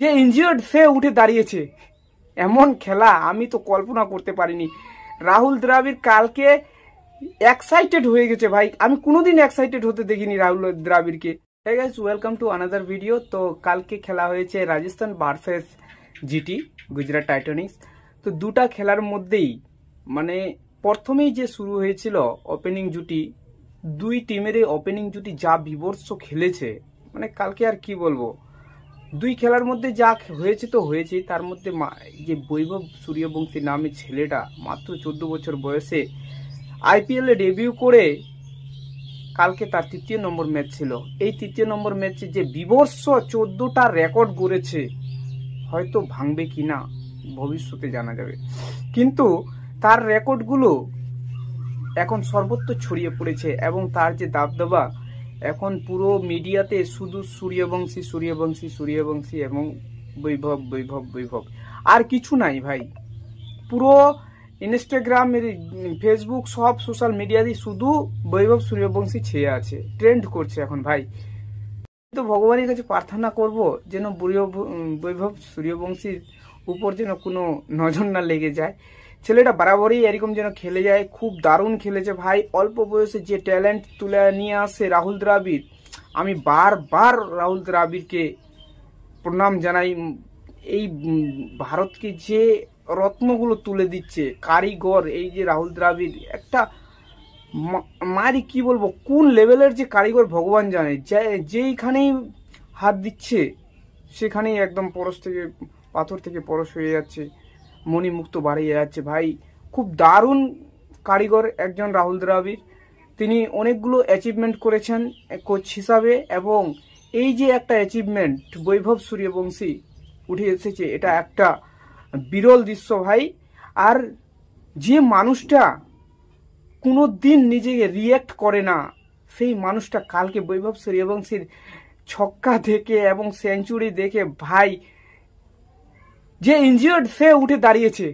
যে ইনজিওর্ড সে উঠে দাঁড়িয়েছে, এমন খেলা আমি তো কল্পনা করতে পারিনি। রাহুল দ্রাবিড় কালকে এক্সাইটেড হয়ে গেছে ভাই, আমি কোনোদিন এক্সাইটেড হতে দেখিনি রাহুল দ্রাবিড়কে। Hey guys, welcome to another video. তো কালকে খেলা হয়েছে Rajasthan versus GT Gujarat Titans. তো দুটা খেলার মধ্যেই মানে প্রথমেই যে শুরু হয়েছিল ওপেনিং জুটি, দুই টিমের ওপেনিং জুটি যা বিভৎস খেলেছে, মানে কালকে আর কি বলবো। দুই খেলার মধ্যে যা হয়েছে তো হয়েছে, তার মধ্যে যে বৈভব সূর্যবংশী নামে ছেলেটা মাত্র 14 বছর বয়সে আইপিএল এ ডেবিউ করে কালকে তার 3য় নম্বর ম্যাচ ছিল। এই 3য় নম্বর ম্যাচে যে বিভৎস 14টা রেকর্ড গড়েছে, হয়তো ভাঙবে কিনা ভবিষ্যতে জানা যাবে, কিন্তু তার রেকর্ডগুলো এখন সর্বত্র ছড়িয়ে পড়েছে এবং তার যে দাবদাবা এখন পুরো মিডিয়াতে শুধু সূর্যবংশী সূর্যবংশী সূর্যবংশী এবং বৈভব বৈভব বৈভব, আর কিছু নাই ভাই। পুরো ইনস্টাগ্রাম, ফেসবুক, সব সোশ্যাল মিডিয়াতে শুধু বৈভব সূর্যবংশী ছেয়ে আছে, ট্রেন্ড করছে এখন ভাই। তো ভগবানের কাছে প্রার্থনা করব যেন বৈভব সূর্যবংশীর উপর যেন কোনো নজর না লেগে যায়। ছেলেটা বরাবরই এরকম যেন খেলে যায়, খুব দারুণ খেলেছে ভাই। অল্প বয়সে যে ট্যালেন্ট তুলে নিয়ে আসে রাহুল দ্রাবিড়, আমি বারবার রাহুল দ্রাবিড়কে প্রণাম জানাই। এই ভারতকে যে রত্নগুলো তুলে দিচ্ছে কারিগর, এই যে রাহুল দ্রাবিড় একটা মারি কি বলবো, কোন লেভেলের যে কারিগর ভগবান জানে। যেইখানেই হাত দিচ্ছে সেখানেই একদম পরশ থেকে পাথর থেকে পরশ হয়ে যাচ্ছে, মণিমুক্ত বাড়িয়ে যাচ্ছে ভাই। খুব দারুণ কারিগর একজন রাহুল দ্রাবিড়। তিনি অনেকগুলো অ্যাচিভমেন্ট করেছেন কোচ হিসাবে, এবং এই যে একটা অ্যাচিভমেন্ট বৈভব সূর্যবংশী উঠে এসেছে, এটা একটা বিরল দৃশ্য ভাই। আর যে মানুষটা কোনো দিন নিজেকে রিয়্যাক্ট করে না, সেই মানুষটা কালকে বৈভব সূর্যবংশীর ছক্কা দেখে এবং সেঞ্চুরি দেখে ভাই, যে ইনজিওর্ড সে উঠে দাঁড়িয়েছে,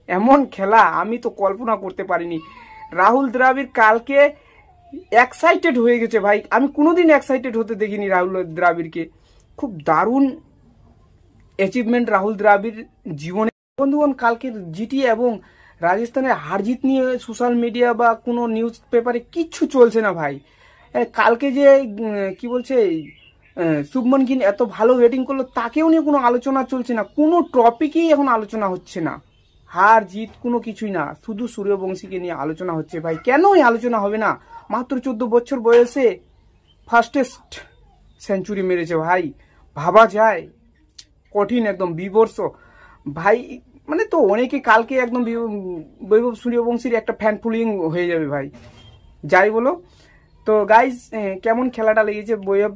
এমন খেলা আমি তো কল্পনা করতে পারিনি। রাহুল দ্রাবিড় কালকে এক্সাইটেড হয়ে গেছে ভাই, আমি কোনোদিন এক্সাইটেড হতে দেখিনি রাহুল দ্রাবিড়কে। খুব দারুণ অ্যাচিভমেন্ট রাহুল দ্রাবিড় জীবনে। বন্ধুগণ, কালকে জিটি এবং রাজস্থানের হারজিত নিয়ে সোশ্যাল মিডিয়া বা কোনো নিউজ পেপারে কিচ্ছু চলছে না ভাই। কালকে যে কি বলছে শুভমন গিল এত ভালো ব্যাটিং করলো, তাকেও নিয়ে কোনো আলোচনা চলছে না, কোনো টপিকেই এখন আলোচনা হচ্ছে না। হার জিত কোনো কিছুই না, শুধু সূর্যবংশীকে নিয়ে আলোচনা হচ্ছে ভাই। কেনই আলোচনা হবে না? মাত্র 14 বছর বয়সে ফাস্টেস্ট সেঞ্চুরি মেরেছে ভাই, ভাবা যায়? কঠিন, একদম বিভৎস ভাই। মানে তো অনেকে কালকে একদম বৈভব সূর্যবংশীর একটা ফ্যান ফলোয়িং হয়ে যাবে ভাই, যাই বলো। তো গাইজ, কেমন খেলাটা লেগেছে বৈভব